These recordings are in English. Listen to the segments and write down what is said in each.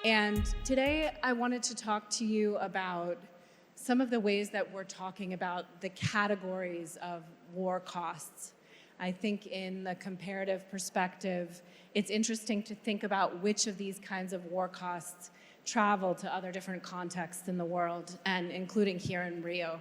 And today I wanted to talk to you about some of the ways that we're talking about the categories of war costs. I think in the comparative perspective, it's interesting to think about which of these kinds of war costs travel to other different contexts in the world, and including here in Rio.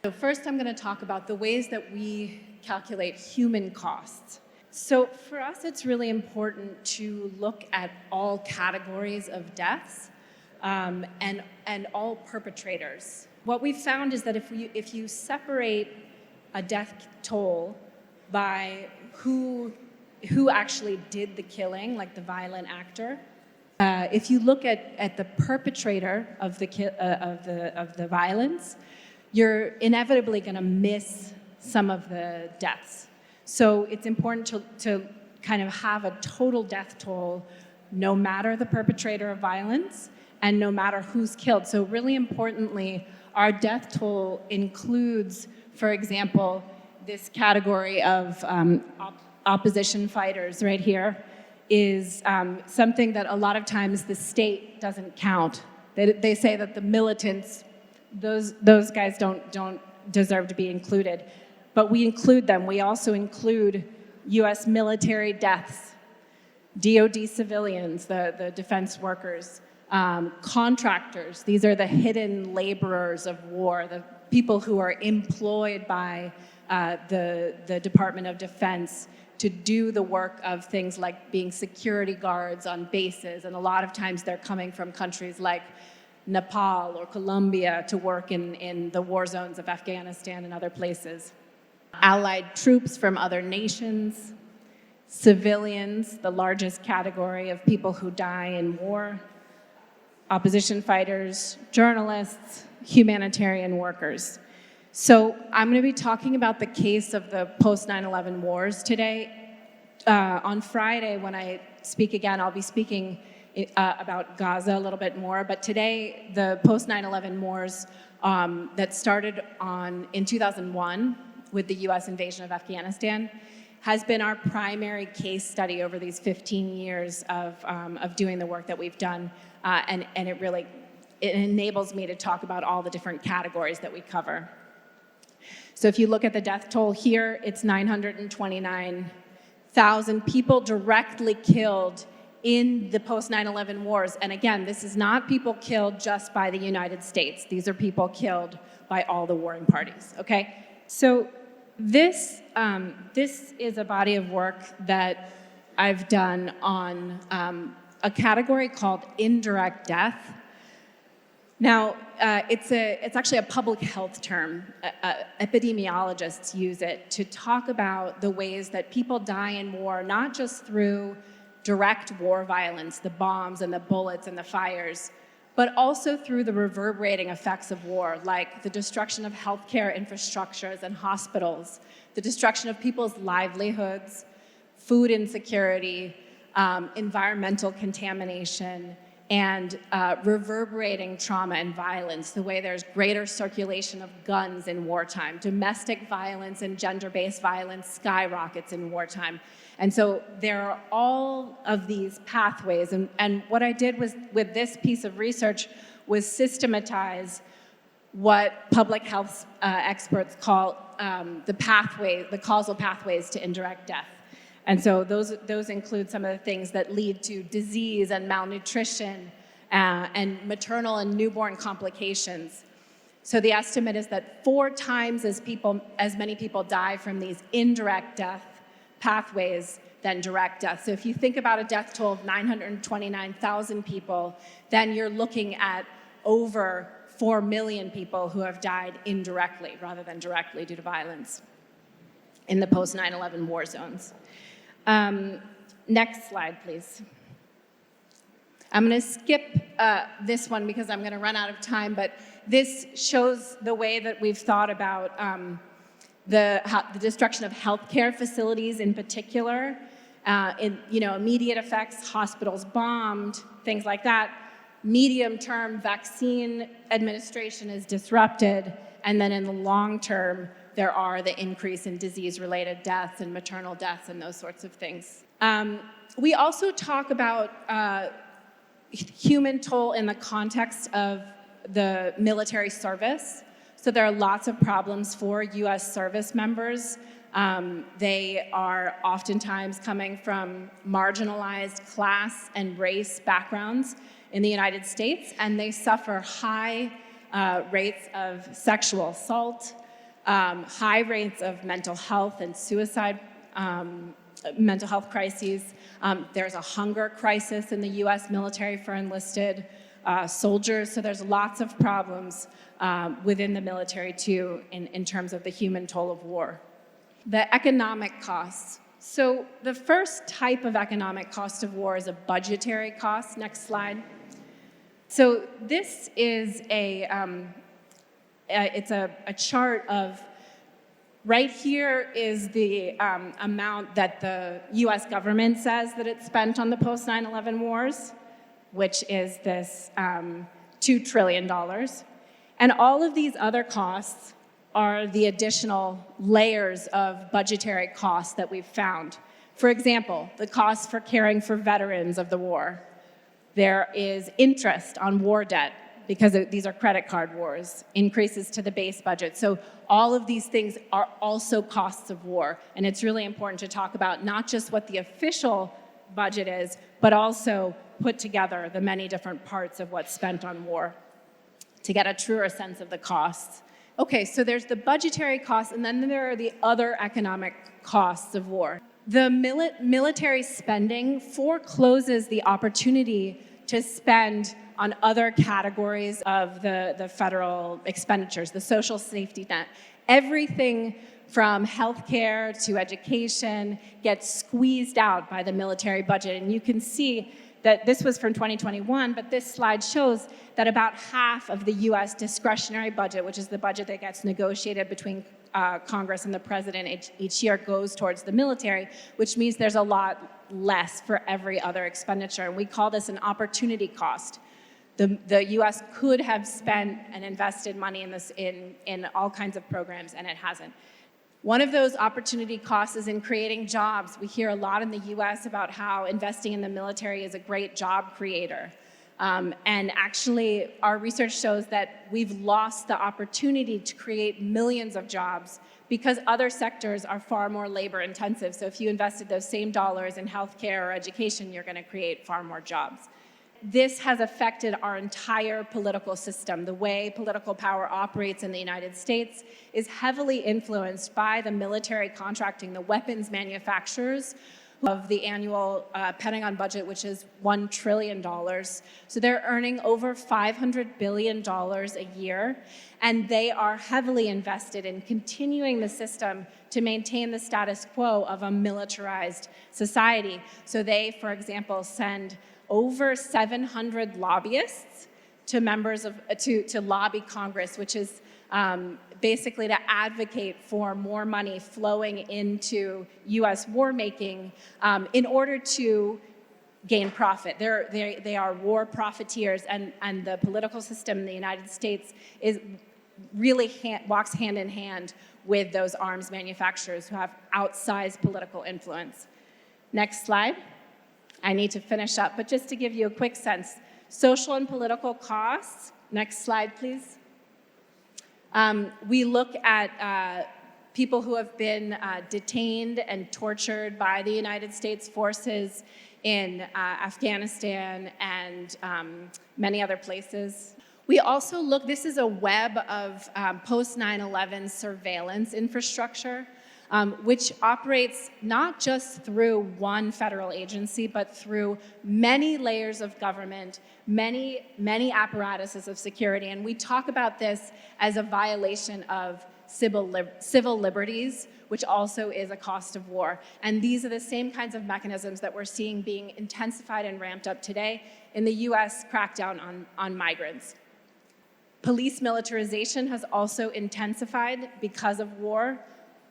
So first I'm going to talk about the ways that we calculate human costs. So for us, it's really important to look at all categories of deaths and all perpetrators. What we've found is that if you separate a death toll by who actually did the killing, like the violent actor, if you look at the perpetrator of the violence, you're inevitably going to miss some of the deaths. So it's important to kind of have a total death toll, no matter the perpetrator of violence and no matter who's killed. So really importantly, our death toll includes, for example, this category of opposition fighters right here is something that a lot of times the state doesn't count. They say that the militants, those guys don't deserve to be included. But we include them. We also include US military deaths, DoD civilians, the defense workers, contractors. These are the hidden laborers of war, the people who are employed by the Department of Defense to do the work of things like being security guards on bases. And a lot of times they're coming from countries like Nepal or Colombia to work in the war zones of Afghanistan and other places. Allied troops from other nations, civilians, the largest category of people who die in war, opposition fighters, journalists, humanitarian workers. So I'm going to be talking about the case of the post-9/11 wars today. On Friday, when I speak again, I'll be speaking about Gaza a little bit more. But today, the post-9/11 wars that started in 2001 with the US invasion of Afghanistan has been our primary case study over these 15 years of doing the work that we've done. And it enables me to talk about all the different categories that we cover. So if you look at the death toll here, it's 929,000 people directly killed in the post-9/11 wars. And again, this is not people killed just by the United States. These are people killed by all the warring parties, okay? So this is a body of work that I've done on a category called indirect death. Now, it's actually a public health term. Epidemiologists use it to talk about the ways that people die in war, not just through direct war violence, the bombs and the bullets and the fires, but also through the reverberating effects of war, like the destruction of healthcare infrastructures and hospitals, the destruction of people's livelihoods, food insecurity, environmental contamination, and reverberating trauma and violence, the way there's greater circulation of guns in wartime. Domestic violence and gender-based violence skyrockets in wartime. And so there are all of these pathways. And what I did with this piece of research was systematize what public health experts call the causal pathways to indirect death. And so those include some of the things that lead to disease and malnutrition and maternal and newborn complications. So the estimate is that 4 times as many people die from these indirect death pathways than direct death. So if you think about a death toll of 929,000 people, then you're looking at over 4 million people who have died indirectly rather than directly due to violence in the post-9/11 war zones. Next slide, please. I'm going to skip this one because I'm going to run out of time, but this shows the way that we've thought about the destruction of healthcare facilities in particular, immediate effects, hospitals bombed, things like that. Medium-term vaccine administration is disrupted, and then in the long term, there are the increase in disease-related deaths and maternal deaths and those sorts of things. We also talk about human toll in the context of the military service. So there are lots of problems for US service members. They are oftentimes coming from marginalized class and race backgrounds in the United States, and they suffer high rates of sexual assault, high rates of mental health and suicide, mental health crises. There's a hunger crisis in the US military for enlisted soldiers, so there's lots of problems within the military too in terms of the human toll of war. The economic costs. So the first type of economic cost of war is a budgetary cost. Next slide. So this is it's a chart of, right here is the amount that the US government says that it spent on the post 9/11 wars, which is this $2 trillion. And all of these other costs are the additional layers of budgetary costs that we've found. For example, the cost for caring for veterans of the war. There is interest on war debt because these are credit card wars, increases to the base budget. So all of these things are also costs of war. And it's really important to talk about not just what the official budget is, but also put together the many different parts of what's spent on war to get a truer sense of the costs. Okay, so there's the budgetary costs, and then there are the other economic costs of war. The military spending forecloses the opportunity to spend on other categories of the federal expenditures, the social safety net. Everything from healthcare to education gets squeezed out by the military budget, and you can see that this was from 2021, but this slide shows that about half of the US discretionary budget, which is the budget that gets negotiated between Congress and the president each year, goes towards the military, which means there's a lot less for every other expenditure. And we call this an opportunity cost. The US could have spent and invested money in this in all kinds of programs, and it hasn't. One of those opportunity costs is in creating jobs. We hear a lot in the US about how investing in the military is a great job creator. And actually, our research shows that we've lost the opportunity to create millions of jobs because other sectors are far more labor intensive. So if you invested those same dollars in healthcare or education, you're going to create far more jobs. This has affected our entire political system. The way political power operates in the United States is heavily influenced by the military contracting, the weapons manufacturers of the annual Pentagon budget, which is $1 trillion. So they're earning over $500 billion a year, and they are heavily invested in continuing the system to maintain the status quo of a militarized society. So they, for example, send over 700 lobbyists to to lobby Congress, which is basically to advocate for more money flowing into US war making in order to gain profit. They are war profiteers, and the political system in the United States walks hand in hand with those arms manufacturers who have outsized political influence. Next slide. I need to finish up, but just to give you a quick sense, social and political costs. Next slide, please. We look at people who have been detained and tortured by the United States forces in Afghanistan and many other places. We also look, this is a web of post 9/11 surveillance infrastructure, which operates not just through one federal agency, but through many layers of government, many apparatuses of security. And we talk about this as a violation of civil liberties, which also is a cost of war. And these are the same kinds of mechanisms that we're seeing being intensified and ramped up today in the US crackdown on migrants. Police militarization has also intensified because of war.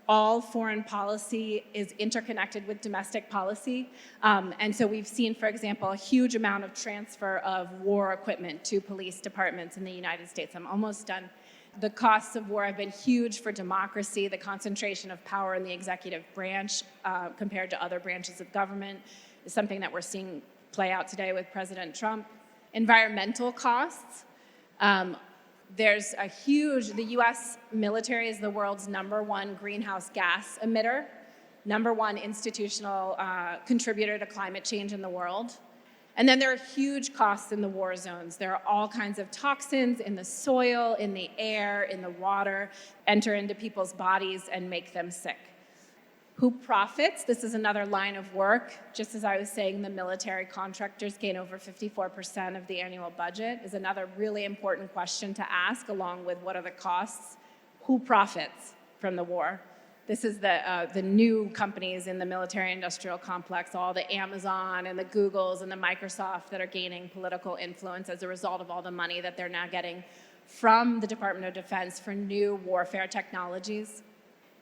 All foreign policy is interconnected with domestic policy. And so we've seen, for example, a huge amount of transfer of war equipment to police departments in the United States. I'm almost done. The costs of war have been huge for democracy. The concentration of power in the executive branch compared to other branches of government is something that we're seeing play out today with President Trump. Environmental costs. There's a huge, the US military is the world's #1 greenhouse gas emitter, #1 institutional contributor to climate change in the world. And then there are huge costs in the war zones. There are all kinds of toxins in the soil, in the air, in the water, enter into people's bodies and make them sick. Who profits? This is another line of work. Just as I was saying, the military contractors gain over 54% of the annual budget is another really important question to ask, along with what are the costs? Who profits from the war? This is the new companies in the military-industrial complex, all the Amazon and the Googles and the Microsoft that are gaining political influence as a result of all the money that they're now getting from the Department of Defense for new warfare technologies.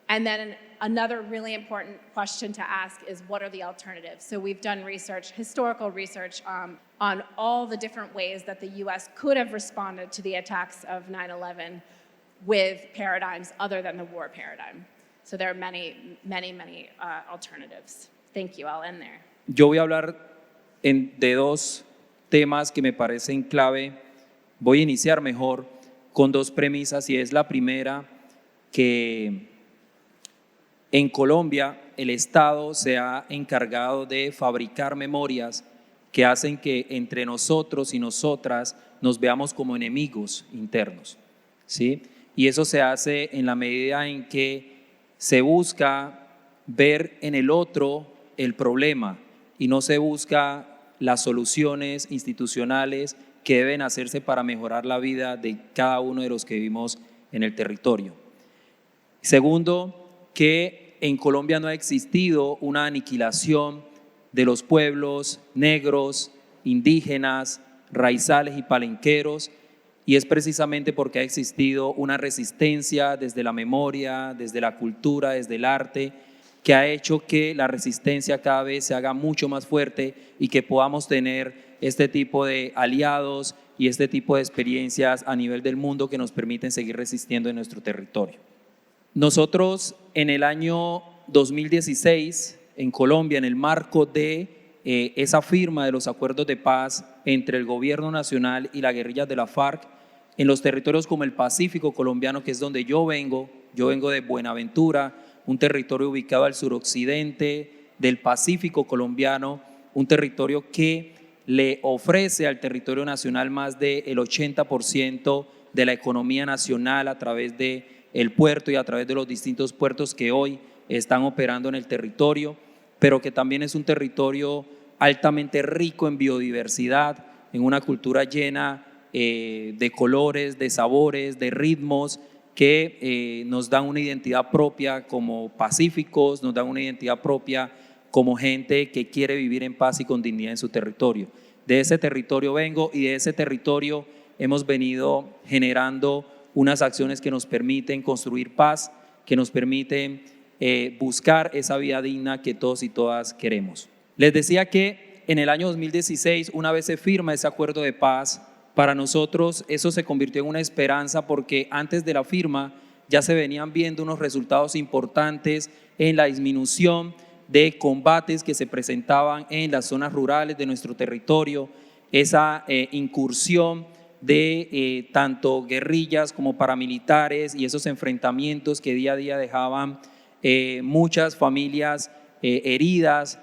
And then another really important question to ask is, what are the alternatives? So we've done research, historical research, on all the different ways that the US could have responded to the attacks of 9/11 with paradigms other than the war paradigm. So there are many alternatives. Thank you. I'll end there. Yo voy a hablar de dos temas que me parecen clave. Voy a iniciar mejor con dos premisas, y es la primera, que en Colombia el Estado se ha encargado de fabricar memorias que hacen que entre nosotros y nosotras nos veamos como enemigos internos, ¿sí? Y eso se hace en la medida en que se busca ver en el otro el problema y no se busca las soluciones institucionales que deben hacerse para mejorar la vida de cada uno de los que vivimos en el territorio. Segundo, que en Colombia no ha existido una aniquilación de los pueblos negros, indígenas, raizales y palenqueros, y es precisamente porque ha existido una resistencia desde la memoria, desde la cultura, desde el arte, que ha hecho que la resistencia cada vez se haga mucho más fuerte y que podamos tener este tipo de aliados y este tipo de experiencias a nivel del mundo que nos permiten seguir resistiendo en nuestro territorio. Nosotros en el año 2016 en Colombia, en el marco de esa firma de los acuerdos de paz entre el gobierno nacional y las guerrillas de la FARC, en los territorios como el Pacífico colombiano, que es donde yo vengo de Buenaventura, un territorio ubicado al suroccidente del Pacífico colombiano, un territorio que le ofrece al territorio nacional más del 80% de la economía nacional a través del puerto y a través de los distintos puertos que hoy están operando en el territorio, pero que también es un territorio altamente rico en biodiversidad, en una cultura llena de colores, de sabores, de ritmos que nos dan una identidad propia como pacíficos, nos dan una identidad propia como gente que quiere vivir en paz y con dignidad en su territorio. De ese territorio vengo y de ese territorio hemos venido generando unas acciones que nos permiten construir paz, que nos permiten buscar esa vida digna que todos y todas queremos. Les decía que en el año 2016, una vez se firma ese acuerdo de paz, para nosotros eso se convirtió en una esperanza, porque antes de la firma ya se venían viendo unos resultados importantes en la disminución de combates que se presentaban en las zonas rurales de nuestro territorio, esa incursión de tanto guerrillas como paramilitares y esos enfrentamientos que día a día dejaban muchas familias heridas,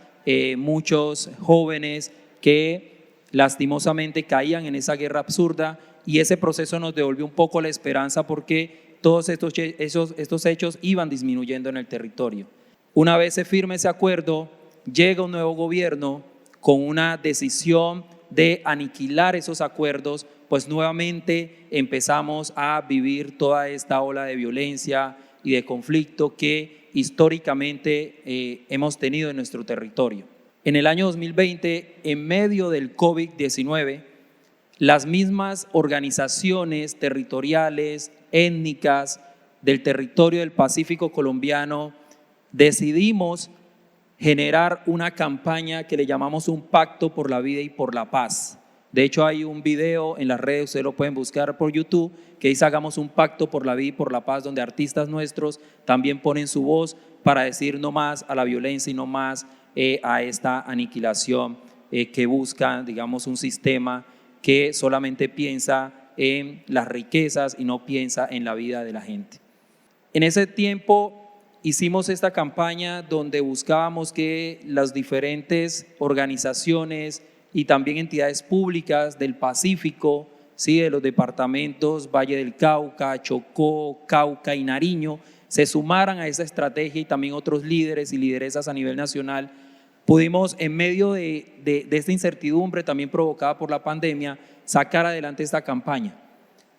muchos jóvenes que lastimosamente caían en esa guerra absurda, y ese proceso nos devolvió un poco la esperanza, porque todos estos hechos iban disminuyendo en el territorio. Una vez se firma ese acuerdo, llega un nuevo gobierno con una decisión de aniquilar esos acuerdos, pues nuevamente empezamos a vivir toda esta ola de violencia y de conflicto que históricamente hemos tenido en nuestro territorio. En el año 2020, en medio del COVID-19, las mismas organizaciones territoriales, étnicas del territorio del Pacífico colombiano decidimos generar una campaña que le llamamos un pacto por la vida y por la paz. De hecho, hay un video en las redes, ustedes lo pueden buscar por YouTube, que dice hagamos un pacto por la vida y por la paz, donde artistas nuestros también ponen su voz para decir no más a la violencia y no más a esta aniquilación que busca, digamos, un sistema que solamente piensa en las riquezas y no piensa en la vida de la gente. En ese tiempo hicimos esta campaña donde buscábamos que las diferentes organizaciones y también entidades públicas del Pacífico, ¿sí?, de los departamentos Valle del Cauca, Chocó, Cauca y Nariño, se sumaran a esa estrategia, y también otros líderes y lideresas a nivel nacional. Pudimos, en medio de esta incertidumbre también provocada por la pandemia, sacar adelante esta campaña.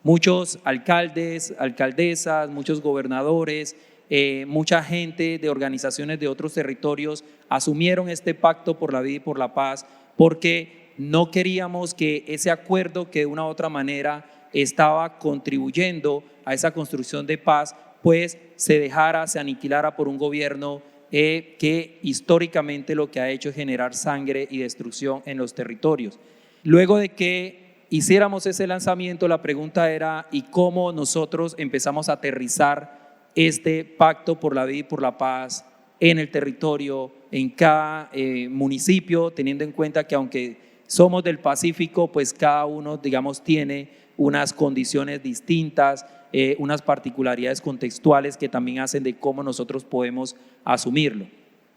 Muchos alcaldes, alcaldesas, muchos gobernadores, mucha gente de organizaciones de otros territorios asumieron este pacto por la vida y por la paz, porque no queríamos que ese acuerdo, que de una u otra manera estaba contribuyendo a esa construcción de paz, pues se dejara, se aniquilara por un gobierno que históricamente lo que ha hecho es generar sangre y destrucción en los territorios. Luego de que hiciéramos ese lanzamiento, la pregunta era: ¿y cómo nosotros empezamos a aterrizar este pacto por la vida y por la paz en el territorio, en cada municipio, teniendo en cuenta que aunque somos del Pacífico, pues cada uno, digamos, tiene unas condiciones distintas, unas particularidades contextuales que también hacen de cómo nosotros podemos asumirlo?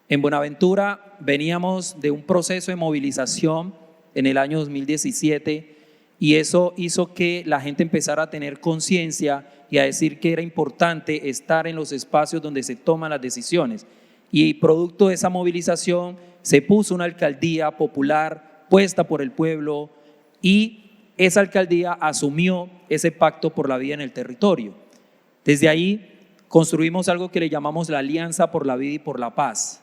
En Buenaventura veníamos de un proceso de movilización en el año 2017, y eso hizo que la gente empezara a tener conciencia y a decir que era importante estar en los espacios donde se toman las decisiones. Y producto de esa movilización se puso una alcaldía popular puesta por el pueblo, y esa alcaldía asumió ese pacto por la vida en el territorio. Desde ahí construimos algo que le llamamos la Alianza por la Vida y por la Paz.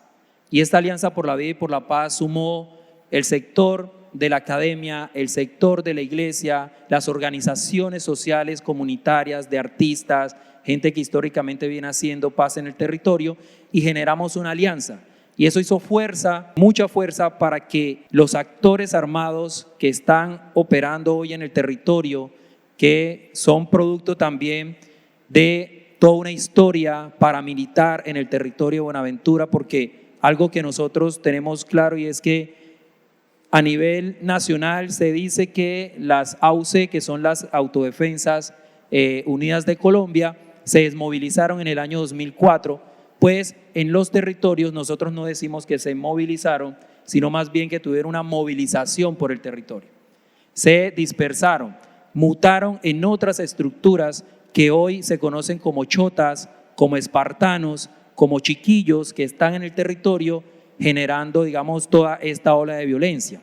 Y esta Alianza por la Vida y por la Paz sumó el sector de la academia, el sector de la iglesia, las organizaciones sociales, comunitarias, de artistas, gente que históricamente viene haciendo paz en el territorio, y generamos una alianza. Y eso hizo fuerza, mucha fuerza, para que los actores armados que están operando hoy en el territorio, que son producto también de toda una historia paramilitar en el territorio de Buenaventura, porque algo que nosotros tenemos claro, y es que a nivel nacional se dice que las AUC, que son las Autodefensas Unidas de Colombia, se desmovilizaron en el año 2004, pues en los territorios nosotros no decimos que se movilizaron, sino más bien que tuvieron una movilización por el territorio. Se dispersaron, mutaron en otras estructuras que hoy se conocen como chotas, como espartanos, como chiquillos que están en el territorio, generando, digamos, toda esta ola de violencia.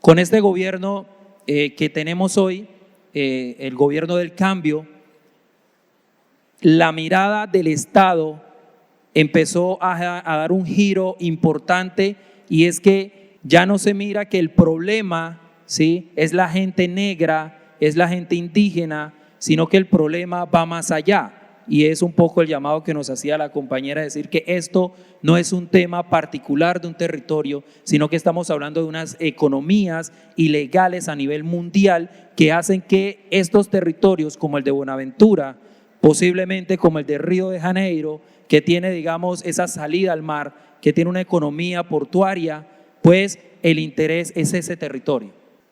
Con este gobierno que tenemos hoy, el gobierno del cambio, la mirada del Estado empezó a dar un giro importante, y es que ya no se mira que el problema, ¿sí?, es la gente negra, es la gente indígena, sino que el problema va más allá. Y es un poco el llamado que nos hacía la compañera, decir que esto no es un tema particular de un territorio, sino que estamos hablando de unas economías ilegales a nivel mundial que hacen que estos territorios, como el de Buenaventura, posiblemente como el de Río de Janeiro, que tiene, digamos, esa salida al mar, que tiene una economía portuaria, pues el interés es ese territorio.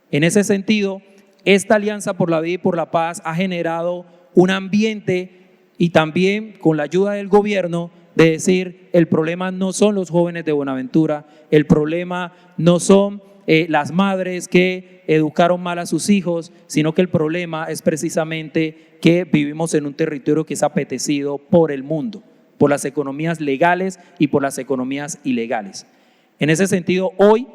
En ese sentido, esta Alianza por la Vida y por la Paz ha generado un ambiente, y también con la ayuda del gobierno, de decir: el problema no son los jóvenes de Buenaventura, el problema no son las madres que educaron mal a sus hijos, sino que el problema es precisamente que vivimos en un territorio que es apetecido por el mundo, por las economías legales y por las economías ilegales. En ese sentido, hoy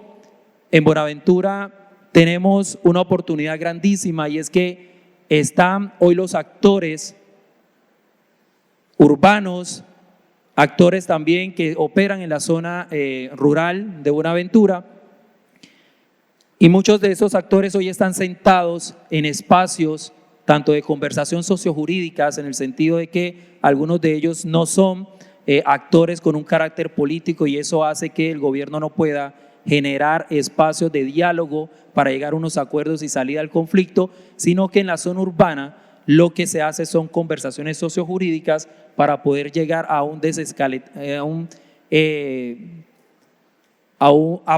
en Buenaventura tenemos una oportunidad grandísima, y es que están hoy los actores urbanos, actores también que operan en la zona rural de Buenaventura, y muchos de esos actores hoy están sentados en espacios tanto de conversación sociojurídicas, en el sentido de que algunos de ellos no son actores con un carácter político, y eso hace que el gobierno no pueda generar espacios de diálogo para llegar a unos acuerdos y salida al conflicto, sino que en la zona urbana lo que se hace son conversaciones sociojurídicas para poder llegar a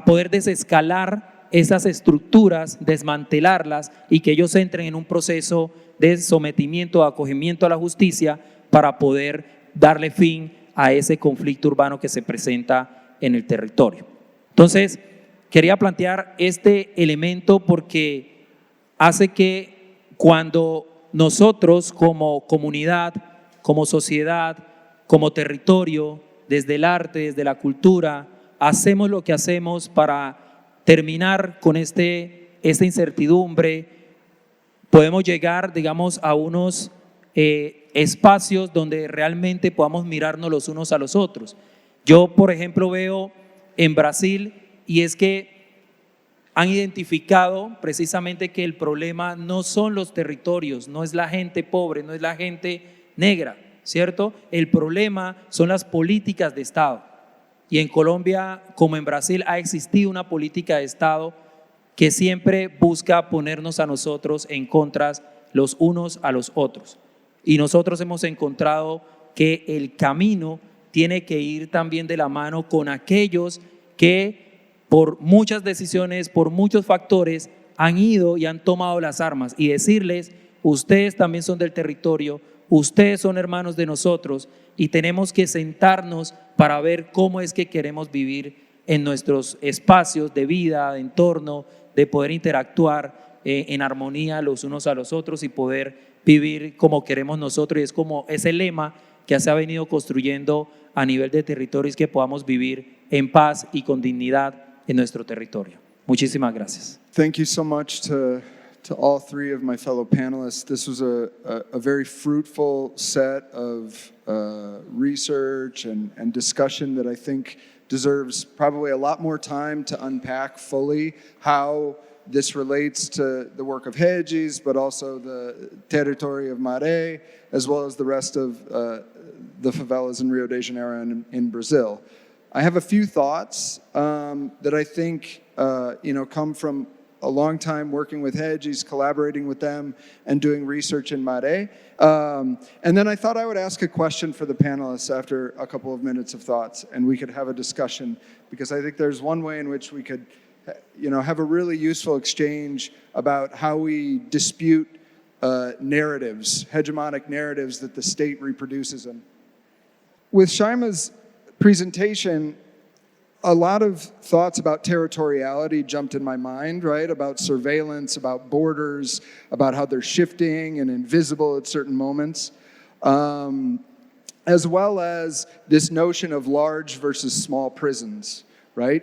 poder desescalar esas estructuras, desmantelarlas y que ellos entren en un proceso de sometimiento, acogimiento a la justicia para poder darle fin a ese conflicto urbano que se presenta en el territorio. Entonces, quería plantear este elemento porque hace que cuando nosotros como comunidad, como sociedad, como territorio, desde el arte, desde la cultura, hacemos lo que hacemos para terminar con esta incertidumbre, podemos llegar, digamos, a unos espacios donde realmente podamos mirarnos los unos a los otros. Yo, por ejemplo, veo en Brasil, y es que han identificado precisamente que el problema no son los territorios, no es la gente pobre, no es la gente negra, ¿cierto? El problema son las políticas de Estado. Y en Colombia, como en Brasil, ha existido una política de Estado que siempre busca ponernos a nosotros en contra los unos a los otros. Y nosotros hemos encontrado que el camino tiene que ir también de la mano con aquellos que por muchas decisiones, por muchos factores, han ido y han tomado las armas y decirles, ustedes también son del territorio, ustedes son hermanos de nosotros y tenemos que sentarnos para ver cómo es que queremos vivir en nuestros espacios de vida, de entorno, de poder interactuar en armonía los unos a los otros y poder vivir como queremos nosotros. Y es como ese lema que se ha venido construyendo a nivel de territorios, que podamos vivir en paz y con dignidad en nuestro territorio. Muchísimas gracias. Thank you so much to all three of my fellow panelists. This was a very fruitful set of research and discussion that I think deserves probably a lot more time to unpack fully how this relates to the work of Regis, but also the territory of Maré, as well as the rest of the favelas in Rio de Janeiro and in Brazil. I have a few thoughts that I think come from a long time working with Regis, collaborating with them, and doing research in Maré. And then I thought I would ask a question for the panelists after a couple of minutes of thoughts, and we could have a discussion, because I think there's one way in which we could have a really useful exchange about how we dispute narratives, hegemonic narratives that the state reproduces in. With Shayma's presentation, a lot of thoughts about territoriality jumped in my mind, right? About surveillance, about borders, about how they're shifting and invisible at certain moments, as well as this notion of large versus small prisons, right?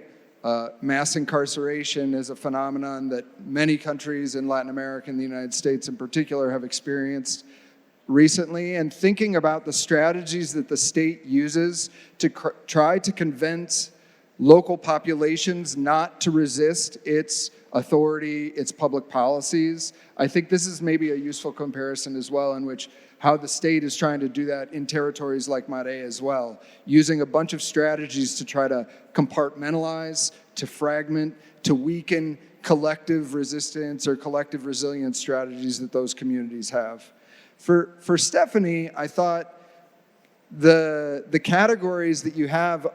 Mass incarceration is a phenomenon that many countries in Latin America and the United States in particular have experienced recently, and thinking about the strategies that the state uses to try to convince local populations not to resist its authority, its public policies. I think this is maybe a useful comparison as well, in which how the state is trying to do that in territories like Maré as well, using a bunch of strategies to try to compartmentalize, to fragment, to weaken collective resistance or collective resilience strategies that those communities have. For Stephanie, I thought the categories that you have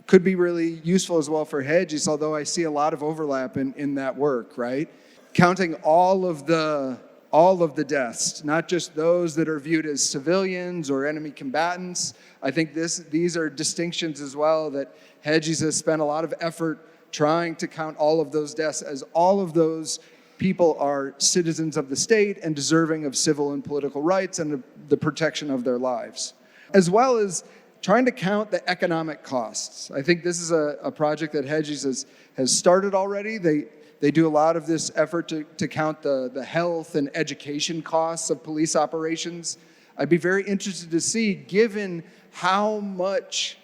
could be really useful as well for Regis, although I see a lot of overlap in that work, right? Counting all of the deaths, not just those that are viewed as civilians or enemy combatants. I think these are distinctions as well that Regis has spent a lot of effort trying to count all of those deaths as all of those people are citizens of the state and deserving of civil and political rights and the protection of their lives, as well as trying to count the economic costs. I think this is a project that Regis has started already. They do a lot of this effort to count the health and education costs of police operations. I'd be very interested to see, given how much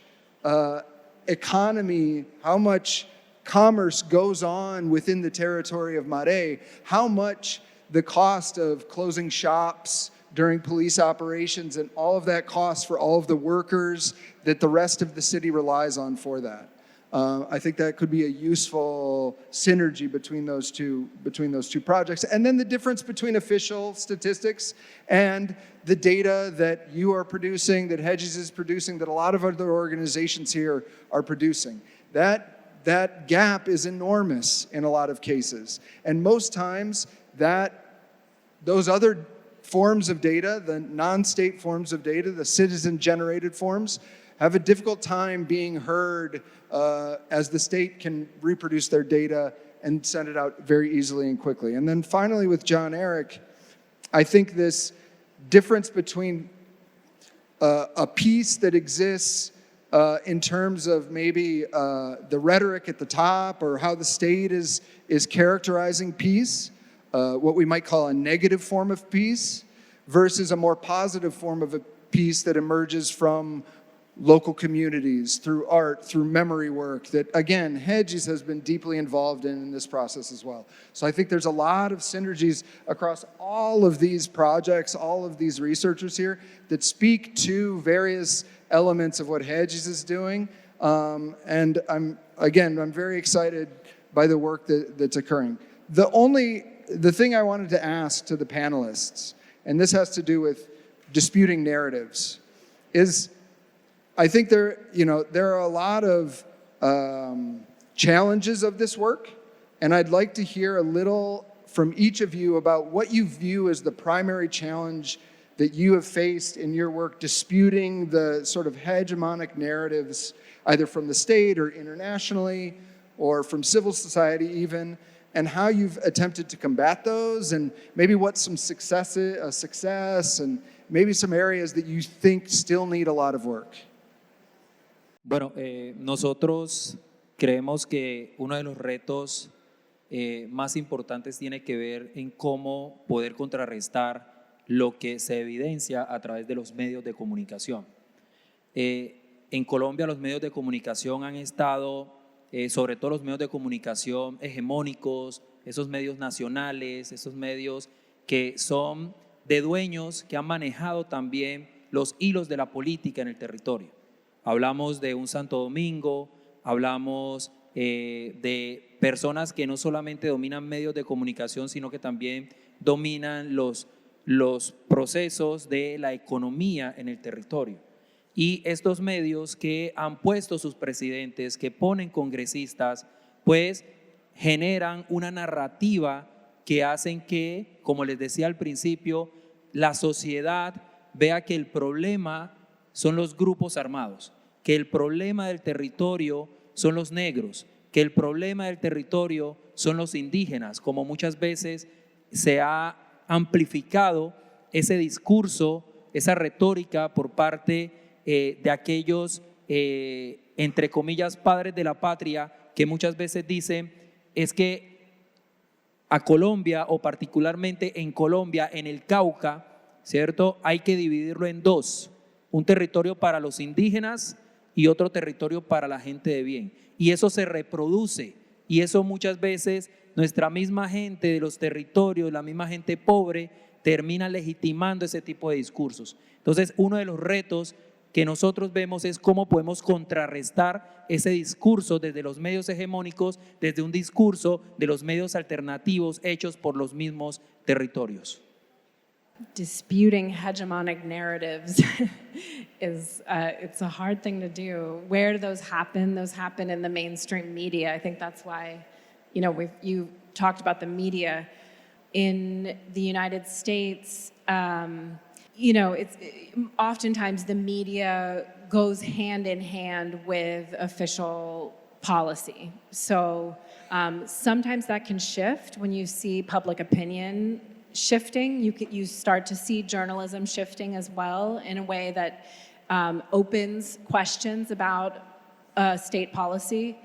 economy, how much commerce goes on within the territory of Maré, how much the cost of closing shops during police operations and all of that cost for all of the workers that the rest of the city relies on for that. I think that could be a useful synergy between those two projects. And then the difference between official statistics and the data that you are producing, that Regis is producing, that a lot of other organizations here are producing. that gap is enormous in a lot of cases. And most times those other forms of data, the non-state forms of data, the citizen-generated forms, have a difficult time being heard as the state can reproduce their data and send it out very easily and quickly. And then finally with John Erick, I think this difference between a piece that exists in terms of maybe the rhetoric at the top or how the state is characterizing peace, what we might call a negative form of peace, versus a more positive form of a peace that emerges from local communities, through art, through memory work, that again, Hedges has been deeply involved in this process as well. So I think there's a lot of synergies across all of these projects, all of these researchers here that speak to various elements of what Hedges is doing. And I'm very excited by the work that's occurring. The thing I wanted to ask to the panelists, and this has to do with disputing narratives, is I think there are a lot of challenges of this work, and I'd like to hear a little from each of you about what you view as the primary challenge that you have faced in your work disputing the sort of hegemonic narratives, either from the state or internationally, or from civil society even, and how you've attempted to combat those, and maybe what some success, and maybe some areas that you think still need a lot of work. Bueno, nosotros creemos que uno de los retos más importantes tiene que ver en cómo poder contrarrestar lo que se evidencia a través de los medios de comunicación. En Colombia los medios de comunicación han estado, sobre todo los medios de comunicación hegemónicos, esos medios nacionales, esos medios que son de dueños que han manejado también los hilos de la política en el territorio. Hablamos de un Santo Domingo, hablamos de personas que no solamente dominan medios de comunicación, sino que también dominan los procesos de la economía en el territorio. Y estos medios que han puesto sus presidentes, que ponen congresistas, pues generan una narrativa que hacen que, como les decía al principio, la sociedad vea que el problema son los grupos armados, que el problema del territorio son los negros, que el problema del territorio son los indígenas, como muchas veces se ha amplificado ese discurso, esa retórica por parte de aquellos, entre comillas, padres de la patria, que muchas veces dicen es que a Colombia, o particularmente en Colombia, en el Cauca, ¿cierto? Hay que dividirlo en dos, un territorio para los indígenas y otro territorio para la gente de bien. Y eso se reproduce, y eso muchas veces nuestra misma gente de los territorios, la misma gente pobre, termina legitimando ese tipo de discursos. Entonces, uno de los retos que nosotros vemos es cómo podemos contrarrestar ese discurso desde los medios hegemónicos, desde un discurso de los medios alternativos hechos por los mismos territorios. Disputing hegemonic narratives is it's a hard thing to do. Where do those happen? Those happen in the mainstream media. I think that's why, you talked about the media in the United States. It's oftentimes the media goes hand in hand with official policy. So sometimes that can shift when you see public opinion shifting. You start to see journalism shifting as well in a way that opens questions about state policy.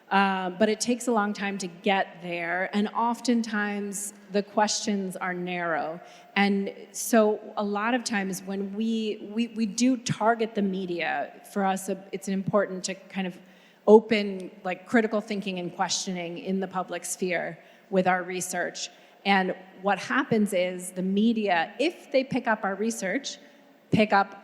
But it takes a long time to get there, and oftentimes the questions are narrow. And so a lot of times when we do target the media, for us it's important to kind of open like critical thinking and questioning in the public sphere with our research. And what happens is the media, if they pick up our research, pick up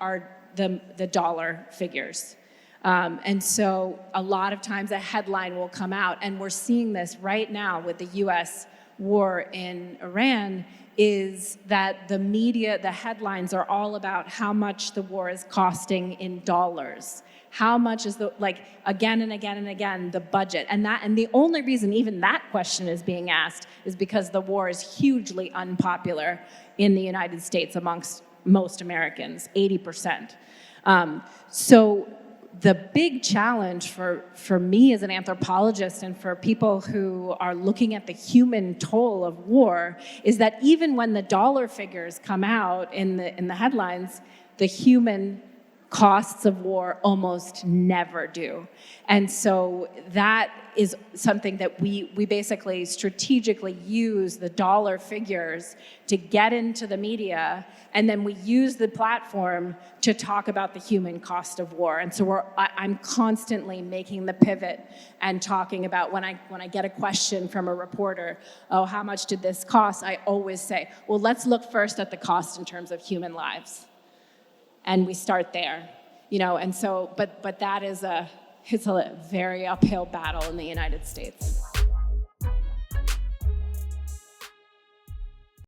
the dollar figures. And so a lot of times a headline will come out, and we're seeing this right now with the US war in Iran, is that the media, the headlines are all about how much the war is costing in dollars. How much is the, like, again and again and again, the budget. And the only reason even that question is being asked is because the war is hugely unpopular in the United States amongst most Americans, 80%. So the big challenge for me as an anthropologist and for people who are looking at the human toll of war is that even when the dollar figures come out in the headlines, the human costs of war almost never do. And so that is something that we basically strategically use the dollar figures to get into the media, and then we use the platform to talk about the human cost of war. And so I'm constantly making the pivot and talking about when I get a question from a reporter, oh, how much did this cost? I always say, well, let's look first at the cost in terms of human lives. And we start there, and so, but that is it's a very uphill battle in the United States.